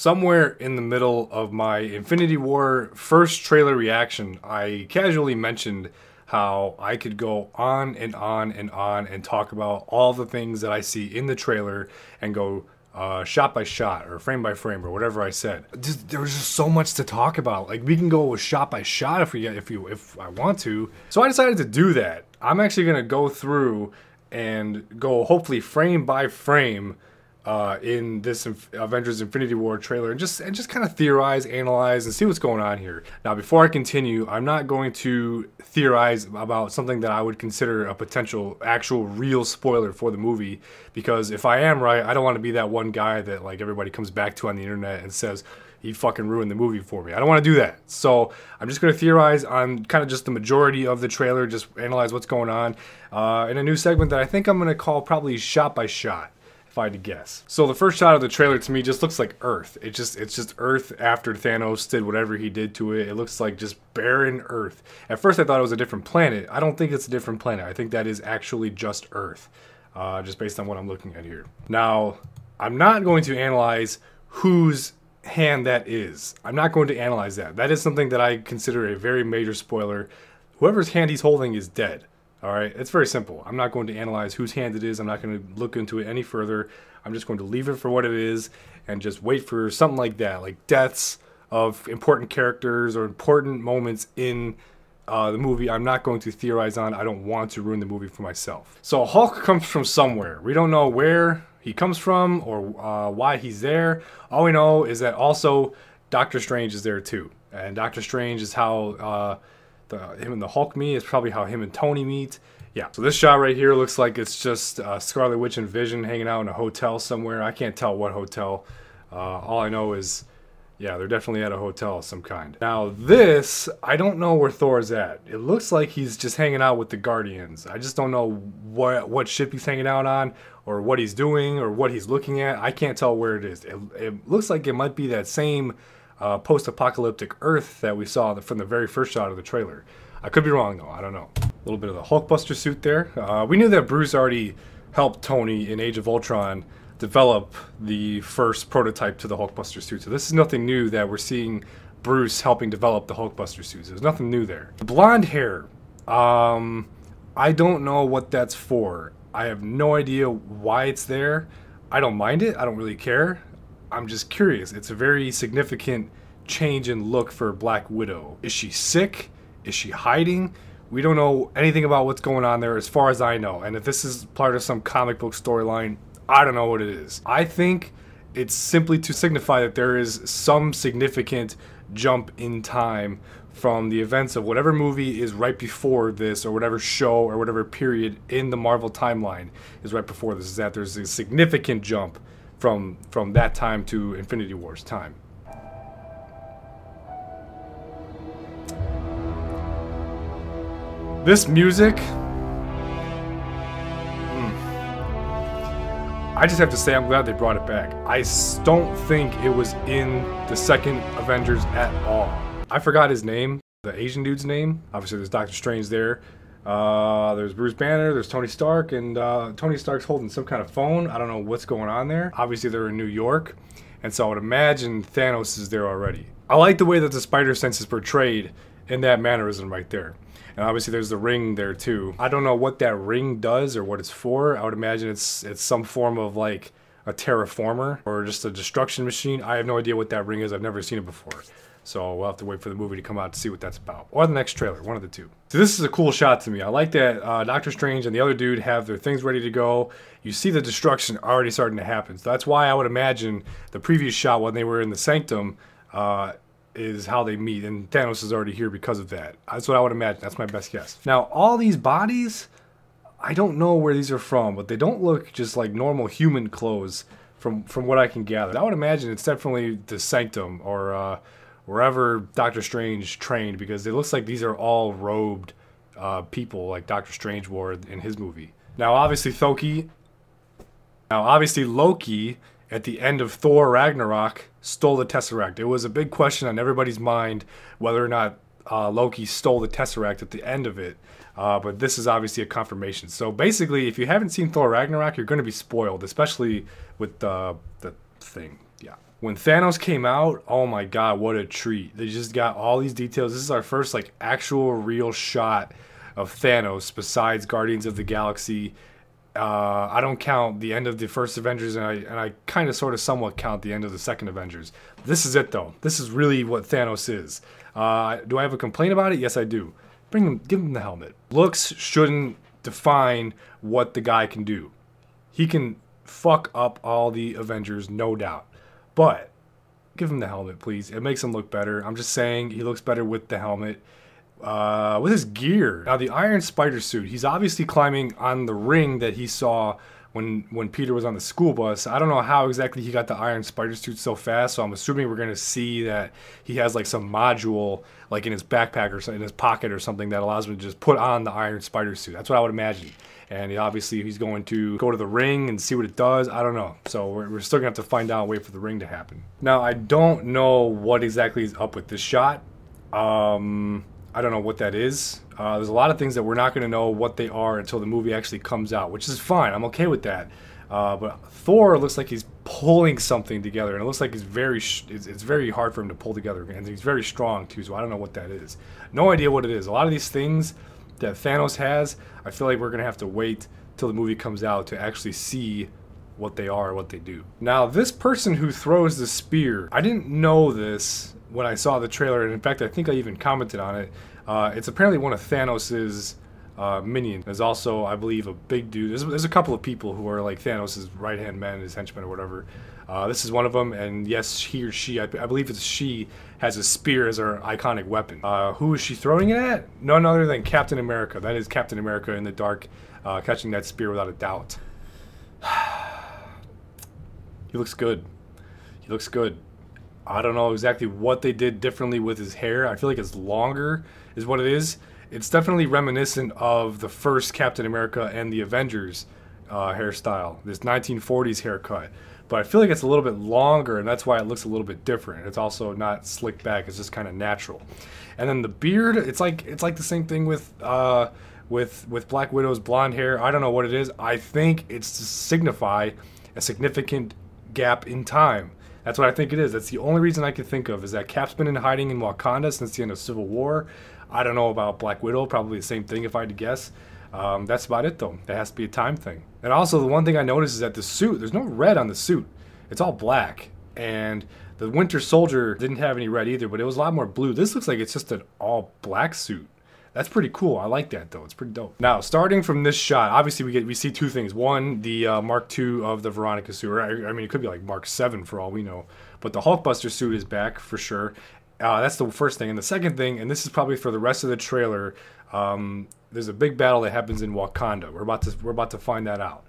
Somewhere in the middle of my Infinity War first trailer reaction, I casually mentioned how I could go on and on and on and talk about all the things that I see in the trailer and go shot by shot or frame by frame or whatever I said. There was just so much to talk about. Like, we can go shot by shot if I want to. So I decided to do that. I'm actually gonna go through and go hopefully frame by frame in this Avengers Infinity War trailer and just kind of theorize, analyze, and see what's going on here. Now, before I continue, I'm not going to theorize about something that I would consider a potential actual real spoiler for the movie, because if I am right, I don't want to be that one guy that like everybody comes back to on the internet and says he fucking ruined the movie for me. I don't want to do that. So I'm just going to theorize on kind of just the majority of the trailer, just analyze what's going on in a new segment that I think I'm going to call probably shot by shot, if I had to guess. So the first shot of the trailer to me just looks like Earth. It's just Earth after Thanos did whatever he did to it. It looks like just barren Earth. At first I thought it was a different planet. I don't think it's a different planet. I think that is actually just Earth, just based on what I'm looking at here. Now, I'm not going to analyze whose hand that is. I'm not going to analyze that. That is something that I consider a very major spoiler. Whoever's hand he's holding is dead. All right, it's very simple. I'm not going to analyze whose hand it is. I'm not going to look into it any further. I'm just going to leave it for what it is and just wait for something like that, like deaths of important characters or important moments in the movie. I'm not going to theorize on. I don't want to ruin the movie for myself. So Hulk comes from somewhere. We don't know where he comes from or why he's there. All we know is that also Doctor Strange is there too. And Doctor Strange is how him and the Hulk meet. It's probably how him and Tony meet. Yeah, so this shot right here looks like it's just Scarlet Witch and Vision hanging out in a hotel somewhere. I can't tell what hotel. All I know is, yeah, they're definitely at a hotel of some kind. Now this, I don't know where Thor's at. It looks like he's just hanging out with the Guardians. I just don't know what ship he's hanging out on or what he's doing or what he's looking at. I can't tell where it is. It looks like it might be that same post-apocalyptic Earth that we saw from the very first shot of the trailer. I could be wrong though, I don't know. A little bit of the Hulkbuster suit there. We knew that Bruce already helped Tony in Age of Ultron develop the first prototype to the Hulkbuster suit. So this is nothing new that we're seeing Bruce helping develop the Hulkbuster suits. There's nothing new there. The blonde hair, I don't know what that's for. I have no idea why it's there. I don't mind it, I don't really care. I'm just curious. It's a very significant change in look for Black Widow. Is she sick? Is she hiding? We don't know anything about what's going on there as far as I know. And if this is part of some comic book storyline, I don't know what it is. I think it's simply to signify that there is some significant jump in time from the events of whatever movie is right before this, or whatever show or whatever period in the Marvel timeline is right before this, is that there's a significant jump from that time to Infinity War's time. This music, I just have to say I'm glad they brought it back. I don't think it was in the second Avengers at all. I forgot his name, the Asian dude's name. Obviously there's Doctor Strange there. There's Bruce Banner, there's Tony Stark, and Tony Stark's holding some kind of phone. I don't know what's going on there. Obviously they're in New York, and so I would imagine Thanos is there already. I like the way that the spider sense is portrayed in that mannerism right there. And obviously there's the ring there too. I don't know what that ring does or what it's for. I would imagine it's some form of like a terraformer or just a destruction machine. I have no idea what that ring is. I've never seen it before. So we'll have to wait for the movie to come out to see what that's about. Or the next trailer, one of the two. So this is a cool shot to me. I like that Doctor Strange and the other dude have their things ready to go. You see the destruction already starting to happen. So that's why I would imagine the previous shot when they were in the Sanctum is how they meet. And Thanos is already here because of that. That's what I would imagine. That's my best guess. Now, all these bodies, I don't know where these are from, but they don't look just like normal human clothes from what I can gather. I would imagine it's definitely the Sanctum or wherever Doctor Strange trained, because it looks like these are all robed people like Doctor Strange wore in his movie. Now obviously Loki at the end of Thor Ragnarok stole the Tesseract. It was a big question on everybody's mind whether or not Loki stole the Tesseract at the end of it. But this is obviously a confirmation. So basically, if you haven't seen Thor Ragnarok, you're going to be spoiled, especially with the thing. Yeah. When Thanos came out, oh my god, what a treat. They just got all these details. This is our first like actual real shot of Thanos besides Guardians of the Galaxy. I don't count the end of the first Avengers, and I kind of sort of somewhat count the end of the second Avengers. This is it though. This is really what Thanos is. Do I have a complaint about it? Yes, I do. Give him the helmet. Looks shouldn't define what the guy can do. He can fuck up all the Avengers, no doubt. But give him the helmet, please. It makes him look better. I'm just saying he looks better with the helmet. With his gear. Now, the Iron Spider suit, he's obviously climbing on the ring that he saw when Peter was on the school bus. I don't know how exactly he got the Iron Spider suit so fast, so I'm assuming we're going to see that he has like some module like in his backpack or in his pocket or something that allows him to just put on the Iron Spider suit. That's what I would imagine. And obviously he's going to go to the ring and see what it does. I don't know. So we're still going to have to find out and wait for the ring to happen. Now, I don't know what exactly is up with this shot. I don't know what that is. There's a lot of things that we're not going to know what they are until the movie actually comes out, which is fine. I'm okay with that. But Thor looks like he's pulling something together, and it looks like it's very hard for him to pull together, and he's very strong too. So I don't know what that is. No idea what it is. A lot of these things that Thanos has, I feel like we're going to have to wait till the movie comes out to actually see what they are, what they do. Now, this person who throws the spear, I didn't know this when I saw the trailer, and in fact, I think I even commented on it. It's apparently one of Thanos's minions. There's also, I believe, a big dude. There's a couple of people who are like Thanos's right-hand men, his henchmen or whatever. This is one of them, and yes, he or she, I believe it's she, has a spear as her iconic weapon. Who is she throwing it at? None other than Captain America. That is Captain America in the dark, catching that spear without a doubt. He looks good. He looks good. I don't know exactly what they did differently with his hair. I feel like it's longer is what it is. It's definitely reminiscent of the first Captain America and the Avengers hairstyle, this 1940s haircut. But I feel like it's a little bit longer, and that's why it looks a little bit different. It's also not slicked back. It's just kind of natural. And then the beard, it's like the same thing with Black Widow's blonde hair. I don't know what it is. I think it's to signify a significant gap in time. That's what I think it is. That's the only reason I can think of, is that Cap's been in hiding in Wakanda since the end of Civil War. I don't know about Black Widow, probably the same thing if I had to guess. That's about it though. That has to be a time thing. And also the one thing I noticed is that the suit, there's no red on the suit. It's all black. And the Winter Soldier didn't have any red either, but it was a lot more blue. This looks like it's just an all black suit. That's pretty cool. I like that though. It's pretty dope. Now, starting from this shot, obviously we see two things. One, the Mark II of the Veronica suit. Or, I mean, it could be like Mark VII for all we know. But the Hulkbuster suit is back for sure. That's the first thing. And the second thing, and this is probably for the rest of the trailer, there's a big battle that happens in Wakanda. We're about to find that out.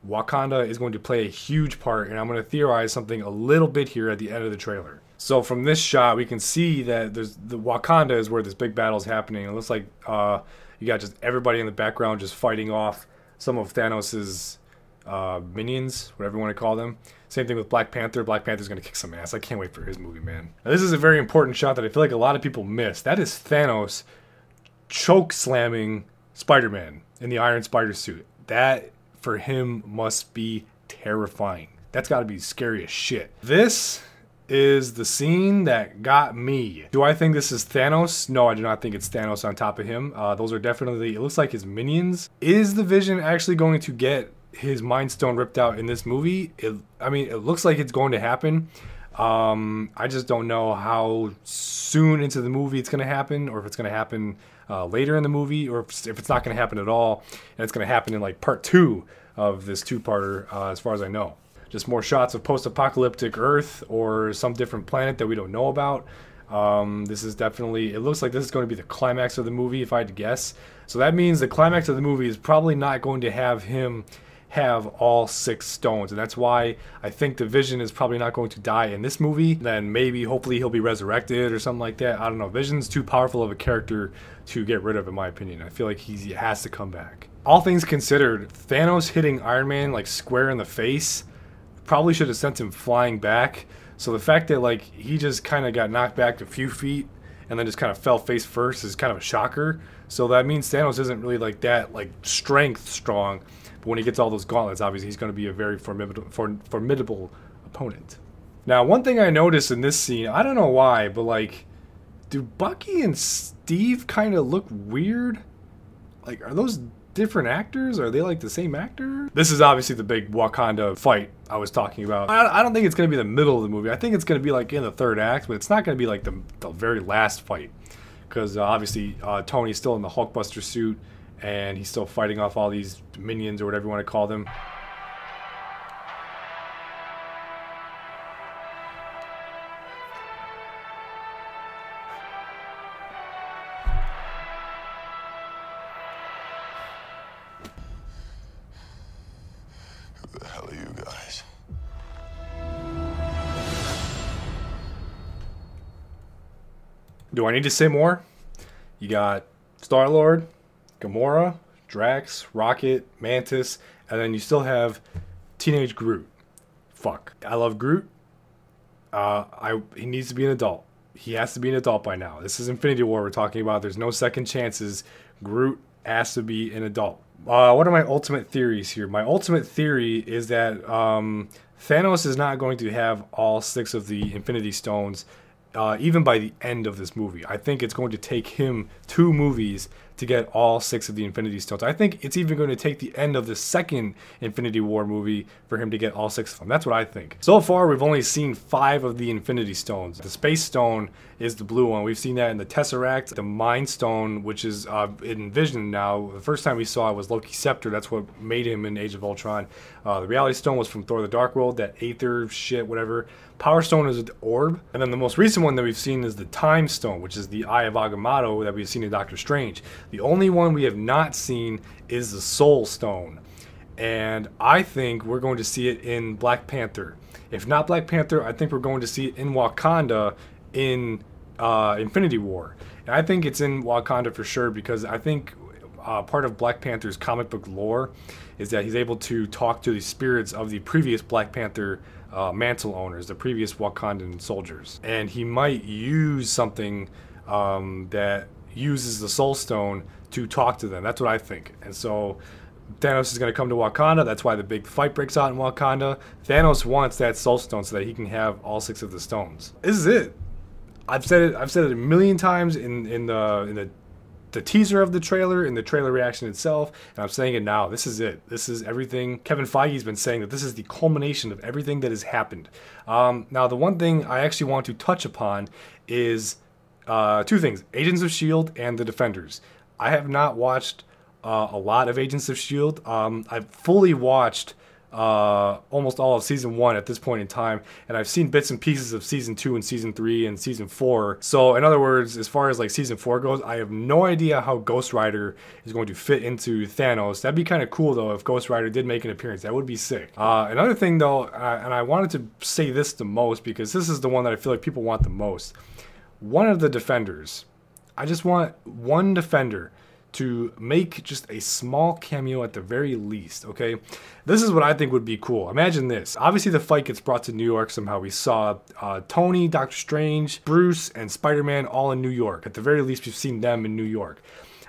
Wakanda is going to play a huge part, and I'm going to theorize something a little bit here at the end of the trailer. So from this shot, we can see that the Wakanda is where this big battle is happening. It looks like you got just everybody in the background just fighting off some of Thanos's minions, whatever you want to call them. Same thing with Black Panther. Black Panther's going to kick some ass. I can't wait for his movie, man. Now, this is a very important shot that I feel like a lot of people miss. That is Thanos choke slamming Spider-Man in the Iron Spider suit. That, for him, must be terrifying. That's got to be scary as shit. This is the scene that got me. Do I think this is Thanos? No, I do not think it's Thanos on top of him. Those are definitely, it looks like his minions. Is the Vision actually going to get his Mind Stone ripped out in this movie? I mean, it looks like it's going to happen. I just don't know how soon into the movie it's going to happen, or if it's going to happen later in the movie, or if it's not going to happen at all, and it's going to happen in like part 2 of this two-parter, as far as I know. Just more shots of post-apocalyptic Earth or some different planet that we don't know about. This is definitely, it looks like this is going to be the climax of the movie, if I had to guess. So that means the climax of the movie is probably not going to have him have all 6 stones, and that's why I think the Vision is probably not going to die in this movie. Then maybe, hopefully, he'll be resurrected or something like that. I don't know. Vision's too powerful of a character to get rid of, in my opinion. I feel like he has to come back. All things considered, Thanos hitting Iron Man like square in the face probably should have sent him flying back. So the fact that like he just kind of got knocked back a few feet and then just kind of fell face first is kind of a shocker. So that means Thanos isn't really like that like strength strong. But when he gets all those gauntlets, obviously he's going to be a very formidable opponent. Now, one thing I noticed in this scene, I don't know why, but like, do Bucky and Steve kind of look weird? Like, are those different actors? Are they like the same actor? This is obviously the big Wakanda fight I was talking about. I don't think it's going to be the middle of the movie. I think it's going to be like in the third act, but it's not going to be like the very last fight. Because obviously Tony's still in the Hulkbuster suit, and he's still fighting off all these minions or whatever you want to call them. Who the hell are you guys? Do I need to say more? You got Star-Lord, Gamora, Drax, Rocket, Mantis, and then you still have Teenage Groot. Fuck. I love Groot. He needs to be an adult. He has to be an adult by now. This is Infinity War we're talking about. There's no second chances. Groot has to be an adult. What are my ultimate theories here? My ultimate theory is that Thanos is not going to have all 6 of the Infinity Stones even by the end of this movie. I think it's going to take him 2 movies to get all 6 of the Infinity Stones. I think it's even going to take the end of the second Infinity War movie for him to get all 6 of them. That's what I think. So far, we've only seen 5 of the Infinity Stones. The Space Stone is the blue one. We've seen that in the Tesseract. The Mind Stone, which is in Vision now. The first time we saw it was Loki's Scepter. That's what made him in Age of Ultron. The Reality Stone was from Thor the Dark World, that Aether shit, whatever. Power Stone is the orb. And then the most recent one that we've seen is the Time Stone, which is the Eye of Agamotto that we've seen in Doctor Strange. The only one we have not seen is the Soul Stone. And I think we're going to see it in Black Panther. If not Black Panther, I think we're going to see it in Wakanda in Infinity War. And I think it's in Wakanda for sure, because I think part of Black Panther's comic book lore is that he's able to talk to the spirits of the previous Black Panther mantle owners, the previous Wakandan soldiers. And he might use something that uses the Soul Stone to talk to them. That's what I think. And so Thanos is going to come to Wakanda. That's why the big fight breaks out in Wakanda. Thanos wants that Soul Stone so that he can have all 6 of the stones. This is it. I've said it a million times in the teaser of the trailer, in the trailer reaction itself, and I'm saying it now. This is it. This is everything. Kevin Feige's been saying that this is the culmination of everything that has happened. Now, the one thing I actually want to touch upon is 2 things: Agents of S.H.I.E.L.D. and The Defenders. I have not watched a lot of Agents of S.H.I.E.L.D. I've fully watched almost all of season 1 at this point in time, and I've seen bits and pieces of season 2 and season 3 and season 4. So in other words, as far as like season 4 goes, I have no idea how Ghost Rider is going to fit into Thanos. That'd be kind of cool though if Ghost Rider did make an appearance. That would be sick. Another thing though, and I wanted to say this the most because this is the one that I feel like people want the most. One of the Defenders. I just want one Defender to make just a small cameo at the very least, okay? This is what I think would be cool. Imagine this. Obviously, the fight gets brought to New York somehow. We saw Tony, Doctor Strange, Bruce, and Spider-Man all in New York. At the very least, we've seen them in New York.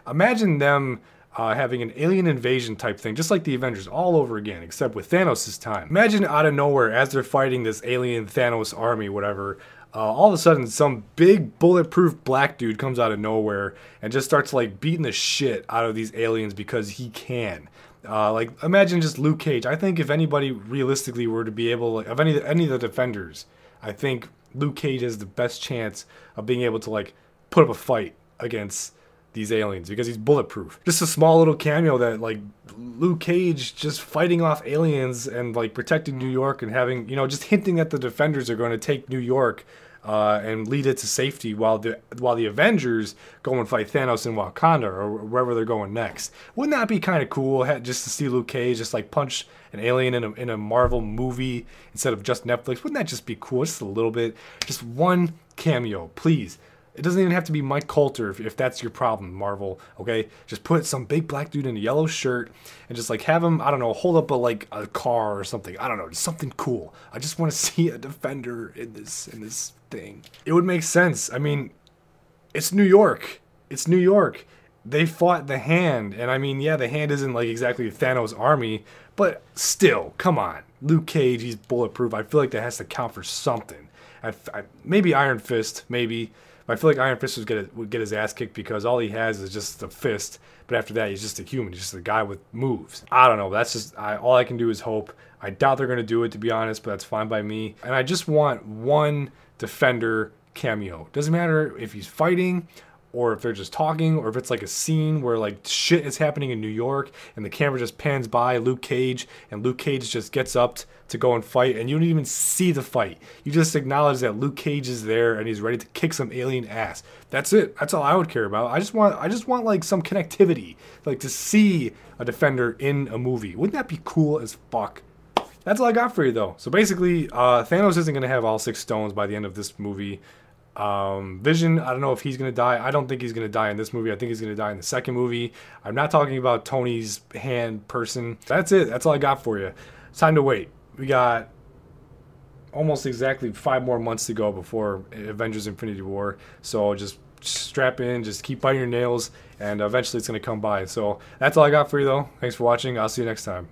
Imagine them having an alien invasion type thing, just like the Avengers, all over again, except with Thanos this time. Imagine out of nowhere, as they're fighting this alien Thanos army, whatever, all of a sudden some big bulletproof black dude comes out of nowhere and just starts like beating the shit out of these aliens because he can. Like imagine just Luke Cage. I think if anybody realistically were to be able, like, of any of the Defenders, I think Luke Cage has the best chance of being able to like put up a fight against these aliens because he's bulletproof. Just a small little cameo that like Luke Cage just fighting off aliens and like protecting New York and having, you know, just hinting that the Defenders are going to take New York and lead it to safety while the Avengers go and fight Thanos in Wakanda or wherever they're going next. Wouldn't that be kind of cool just to see Luke Cage just like punch an alien in a Marvel movie instead of just Netflix? Wouldn't that just be cool? Just a little bit. Just one cameo, please. It doesn't even have to be Mike Coulter if that's your problem, Marvel, okay? Just put some big black dude in a yellow shirt and just like have him, I don't know, hold up a car or something. I don't know, just something cool. I just want to see a Defender in this thing. It would make sense. I mean, it's New York. It's New York. They fought the Hand, and I mean, yeah, the Hand isn't like exactly Thanos' army, But still, come on. Luke Cage, he's bulletproof. I feel like that has to count for something. Maybe Iron Fist, maybe. But I feel like Iron Fist would get his ass kicked because all he has is just a fist. But after that, he's just a human. He's just a guy with moves. I don't know. That's just all I can do is hope. I doubt they're going to do it, to be honest, but that's fine by me. And I just want one Defender cameo. Doesn't matter if he's fighting or if they're just talking or if it's like a scene where like shit is happening in New York and the camera just pans by Luke Cage and Luke Cage just gets up to go and fight and you don't even see the fight. You just acknowledge that Luke Cage is there and he's ready to kick some alien ass. That's it. That's all I would care about. I just want like some connectivity, like to see a Defender in a movie. Wouldn't that be cool as fuck? That's all I got for you though. So basically, Thanos isn't going to have all 6 stones by the end of this movie. Vision, I don't know if he's going to die. I don't think he's going to die in this movie. I think he's going to die in the second movie. I'm not talking about Tony's hand person. That's it. That's all I got for you. It's time to wait. We got almost exactly 5 more months to go before Avengers Infinity War. So just strap in, just keep biting your nails, and eventually it's going to come by. So that's all I got for you though. Thanks for watching. I'll see you next time.